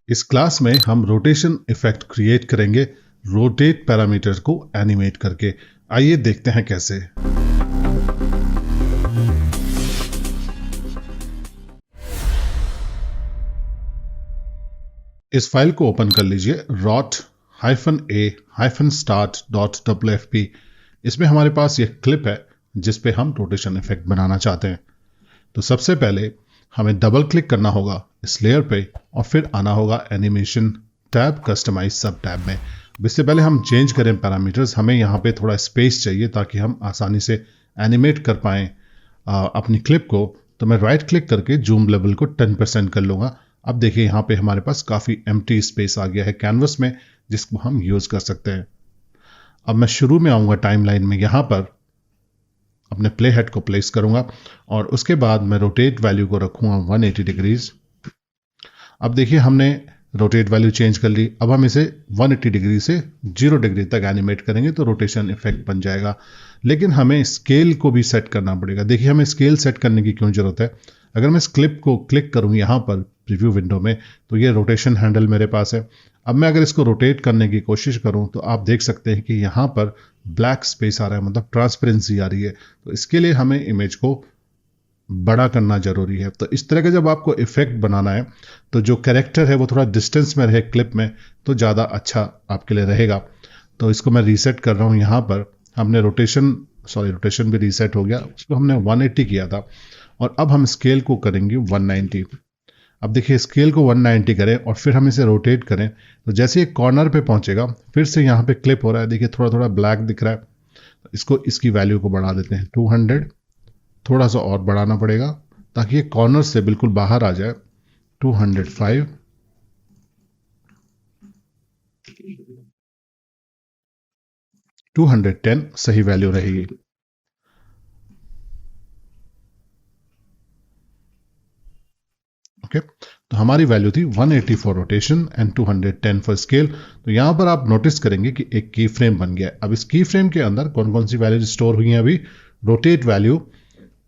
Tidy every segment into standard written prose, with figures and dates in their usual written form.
इस क्लास में हम रोटेशन इफेक्ट क्रिएट करेंगे रोटेट पैरामीटर को एनिमेट करके। आइए देखते हैं कैसे। इस फाइल को ओपन कर लीजिए rot-a-start.wfp। इसमें हमारे पास ये क्लिप है जिस पे हम रोटेशन इफेक्ट बनाना चाहते हैं। तो सबसे पहले हमें डबल क्लिक करना होगा इस लेयर पे और फिर आना होगा एनिमेशन टैब कस्टमाइज सब टैब में। इससे पहले हम चेंज करें पैरामीटर्स, हमें यहाँ पे थोड़ा स्पेस चाहिए ताकि हम आसानी से एनिमेट कर पाएं अपनी क्लिप को। तो मैं राइट क्लिक करके जूम लेवल को 10% कर लूँगा। अब देखिए यहाँ पे हमारे पास काफ़ी एम्प्टी स्पेस आ गया है कैनवस में जिसको हम यूज़ कर सकते हैं। अब मैं शुरू में आऊँगा टाइमलाइन में, यहाँ पर अपने प्ले हेड को प्लेस करूंगा और उसके बाद मैं रोटेट वैल्यू को रखूंगा 180 डिग्रीज। अब देखिए हमने रोटेट वैल्यू चेंज कर ली। अब हम इसे 180 डिग्री से 0 डिग्री तक एनिमेट करेंगे तो रोटेशन इफेक्ट बन जाएगा। लेकिन हमें स्केल को भी सेट करना पड़ेगा। देखिए हमें स्केल सेट करने की क्यों जरूरत है। अगर मैं इस क्लिप को क्लिक करूं यहाँ पर प्रीव्यू विंडो में तो ये रोटेशन हैंडल मेरे पास है। अब मैं अगर इसको रोटेट करने की कोशिश करूं तो आप देख सकते हैं कि यहाँ पर ब्लैक स्पेस आ रहा है, मतलब ट्रांसपेरेंसी आ रही है। तो इसके लिए हमें इमेज को बड़ा करना जरूरी है। तो इस तरह का जब आपको इफेक्ट बनाना है तो जो कैरेक्टर है वो थोड़ा डिस्टेंस में रहे क्लिप में तो ज़्यादा अच्छा आपके लिए रहेगा। तो इसको मैं रीसेट कर रहा हूँ। यहाँ पर हमने रोटेशन भी रीसेट हो गया, उसको हमने 180 किया था और अब हम स्केल को करेंगे 190। अब देखिए स्केल को 190 करें और फिर हम इसे रोटेट करें तो जैसे एक कॉर्नर पे पहुंचेगा फिर से यहाँ पे क्लिप हो रहा है। देखिए थोड़ा थोड़ा ब्लैक दिख रहा है। इसकी वैल्यू को बढ़ा देते हैं 200। थोड़ा सा और बढ़ाना पड़ेगा ताकि ये कॉर्नर से बिल्कुल बाहर आ जाए। 205, 210 सही वैल्यू रहेगी। ओके, तो हमारी वैल्यू थी 180 for rotation and 210 for scale. तो यहां पर आप नोटिस करेंगे कि एक की फ्रेम बन गया। अब इस की फ्रेम के अंदर कौन कौन सी वैल्यू स्टोर हुई हैं अभी? Rotate value,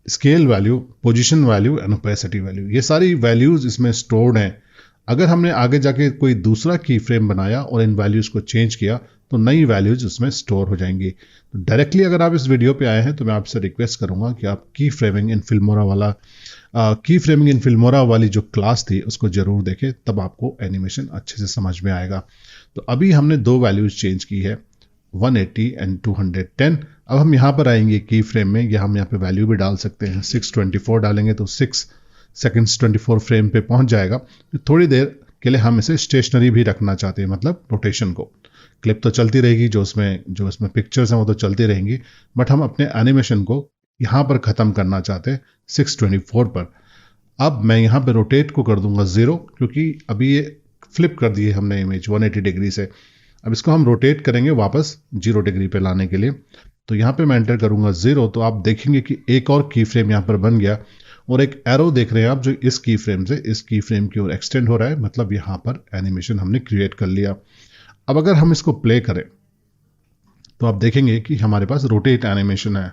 scale value, position value and opacity value, ये सारी वैल्यूज इसमें स्टोर्ड हैं। अगर हमने आगे जाके कोई दूसरा की फ्रेम बनाया और इन वैल्यूज को चेंज किया तो नई वैल्यूज उसमें स्टोर हो जाएंगी। तो डायरेक्टली अगर आप इस वीडियो पे आए हैं तो मैं आपसे रिक्वेस्ट करूंगा कि आप की फ्रेमिंग इन फिल्मोरा वाली जो क्लास थी उसको जरूर देखें, तब आपको एनिमेशन अच्छे से समझ में आएगा। तो अभी हमने दो वैल्यूज चेंज की है, 180 एंड 210। अब हम यहाँ पर आएंगे की फ्रेम में, या हम यहाँ पे वैल्यू भी डाल सकते हैं। 624 डालेंगे तो 6 सेकंड्स 24 फ्रेम पे पहुंच जाएगा। तो थोड़ी देर के लिए हम इसे स्टेशनरी भी रखना चाहते हैं, मतलब रोटेशन को। क्लिप तो चलती रहेगी, जो इसमें पिक्चर्स हैं वो तो चलती रहेंगी, बट हम अपने एनिमेशन को यहाँ पर ख़त्म करना चाहते हैं 624 पर। अब मैं यहाँ पे रोटेट को कर दूंगा 0, क्योंकि अभी ये फ्लिप कर दिए हमने इमेज 180 डिग्री से। अब इसको हम रोटेट करेंगे वापस 0 डिग्री पे लाने के लिए। तो यहाँ पे मैं एंटर करूंगा 0, तो आप देखेंगे कि एक और की फ्रेम यहाँ पर बन गया और एक एरो देख रहे हैं आप जो इस की फ्रेम से इस की फ्रेम की ओर एक्सटेंड हो रहा है, मतलब यहाँ पर एनिमेशन हमने क्रिएट कर लिया। अब अगर हम इसको प्ले करें तो आप देखेंगे कि हमारे पास रोटेट एनिमेशन है।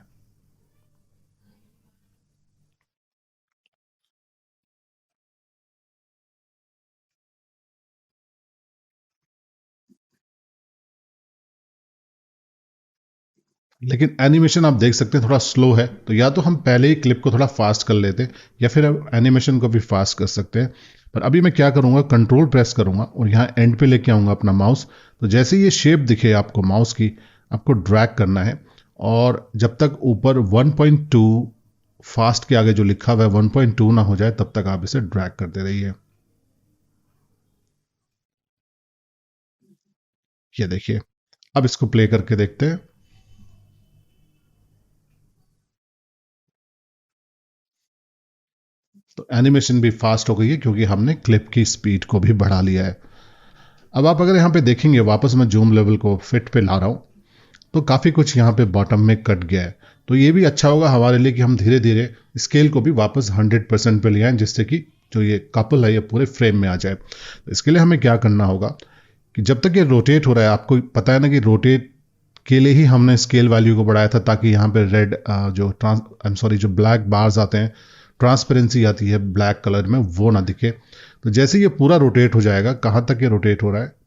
लेकिन एनिमेशन आप देख सकते हैं थोड़ा स्लो है। तो या तो हम पहले ही क्लिप को थोड़ा फास्ट कर लेते या फिर एनिमेशन को भी फास्ट कर सकते हैं। पर अभी मैं क्या करूंगा, कंट्रोल प्रेस करूंगा और यहाँ एंड पे लेके आऊंगा अपना माउस। तो जैसे ये शेप दिखे आपको माउस की, आपको ड्रैग करना है और जब तक ऊपर 1.2 फास्ट के आगे जो लिखा हुआ है 1.2 ना हो जाए तब तक आप इसे ड्रैग करते रहिए। ये देखिए, अब इसको प्ले करके देखते हैं। तो एनिमेशन भी फास्ट हो गई है क्योंकि हमने क्लिप की स्पीड को भी बढ़ा लिया है। अब आप अगर यहाँ पे देखेंगे, वापस मैं जूम लेवल को फिट पे ला रहा हूँ तो काफ़ी कुछ यहाँ पे बॉटम में कट गया है। तो ये भी अच्छा होगा हमारे लिए कि हम धीरे धीरे स्केल को भी वापस 100% पे ले आएं, जिससे कि जो ये कपल है ये पूरे फ्रेम में आ जाए। तो इसके लिए हमें क्या करना होगा कि जब तक ये रोटेट हो रहा है, आपको पता है ना कि रोटेट के लिए ही हमने स्केल वैल्यू को बढ़ाया था ताकि यहाँ पे जो ब्लैक बार्स आते हैं ट्रांसपेरेंसी आती है ब्लैक कलर में, वो ना दिखे। तो जैसे ये पूरा रोटेट हो जाएगा, कहां तक ये रोटेट हो रहा है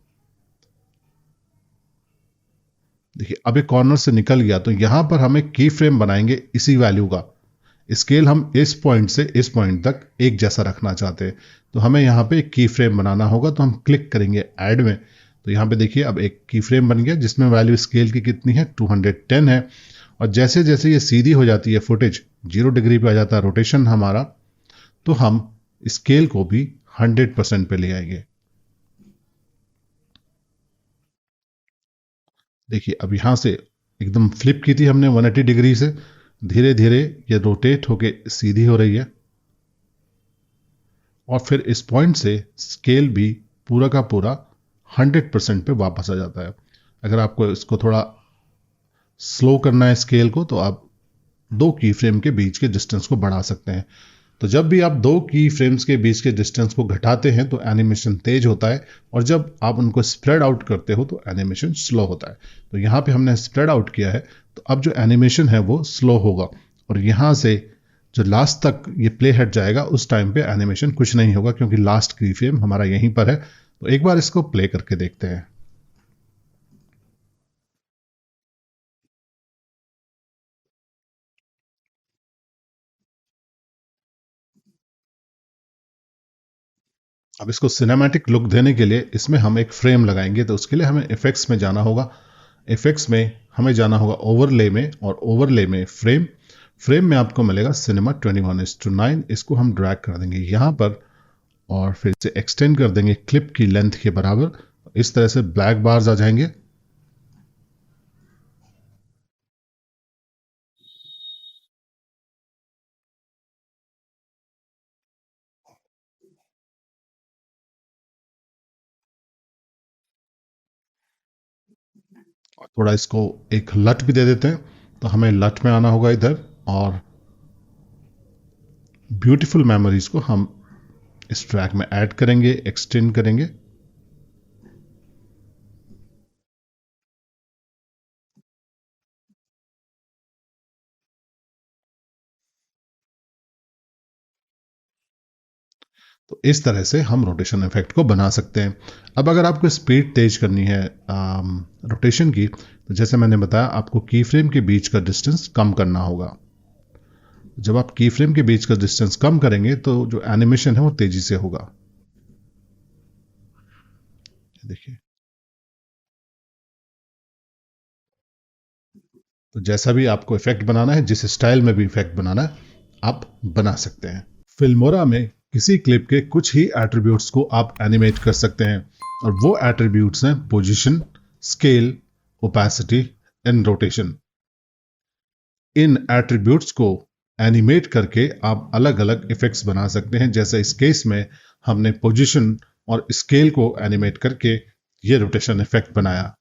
देखिए, अब ये कॉर्नर से निकल गया, तो यहां पर हम एक की फ्रेम बनाएंगे इसी वैल्यू का। स्केल हम इस पॉइंट से इस पॉइंट तक एक जैसा रखना चाहते हैं, तो हमें यहाँ पे एक की फ्रेम बनाना होगा। तो हम क्लिक करेंगे ऐड में, तो यहाँ पे देखिए अब एक की फ्रेम बन गया जिसमें वैल्यू स्केल की कितनी है, 210 है। और जैसे जैसे ये सीधी हो जाती है फुटेज, 0 डिग्री पे आ जाता है रोटेशन हमारा, तो हम स्केल को भी 100% पे ले आएंगे। देखिए अब यहां से एकदम फ्लिप की थी हमने 180 डिग्री से, धीरे धीरे ये रोटेट होके सीधी हो रही है। और फिर इस पॉइंट से स्केल भी पूरा का पूरा 100% पे वापस आ जाता है। अगर आपको इसको थोड़ा स्लो करना है स्केल को, तो आप दो की फ्रेम के बीच के डिस्टेंस को बढ़ा सकते हैं। तो जब भी आप दो की फ्रेम्स के बीच के डिस्टेंस को घटाते हैं तो एनिमेशन तेज होता है, और जब आप उनको स्प्रेड आउट करते हो तो एनिमेशन स्लो होता है। तो यहाँ पे हमने स्प्रेड आउट किया है, तो अब जो एनिमेशन है वो स्लो होगा, और यहाँ से जो लास्ट तक ये प्ले हेड जाएगा उस टाइम पे एनिमेशन कुछ नहीं होगा, क्योंकि लास्ट की फ्रेम हमारा यहीं पर है। तो एक बार इसको प्ले करके देखते हैं। अब इसको सिनेमैटिक लुक देने के लिए इसमें हम एक फ्रेम लगाएंगे, तो उसके लिए हमें इफेक्ट्स में जाना होगा। इफेक्ट्स में हमें जाना होगा ओवरले में, और ओवरले में फ्रेम में आपको मिलेगा सिनेमा 21:9। इसको हम ड्रैग कर देंगे यहाँ पर, और फिर से एक्सटेंड कर देंगे क्लिप की लेंथ के बराबर। इस तरह से ब्लैक बार्स आ जाएंगे। और थोड़ा इसको एक लट भी दे देते हैं, तो हमें लट में आना होगा इधर, और ब्यूटीफुल मेमोरीज को हम इस ट्रैक में ऐड करेंगे, एक्सटेंड करेंगे। तो इस तरह से हम रोटेशन इफेक्ट को बना सकते हैं। अब अगर आपको स्पीड तेज करनी है रोटेशन की, तो जैसे मैंने बताया आपको की फ्रेम के बीच का डिस्टेंस कम करना होगा। जब आप की फ्रेम के बीच का डिस्टेंस कम करेंगे तो जो एनिमेशन है वो तेजी से होगा। देखिए, तो जैसा भी आपको इफेक्ट बनाना है, जिस स्टाइल में भी इफेक्ट बनाना है, आप बना सकते हैं। फिल्मोरा में किसी क्लिप के कुछ ही एट्रीब्यूट्स को आप एनिमेट कर सकते हैं, और वो एट्रीब्यूट्स हैं position, scale, opacity and rotation. In attributes को एनिमेट करके आप अलग अलग इफेक्ट्स बना सकते हैं। जैसे इस केस में हमने पोजीशन और स्केल को एनिमेट करके ये रोटेशन इफेक्ट बनाया।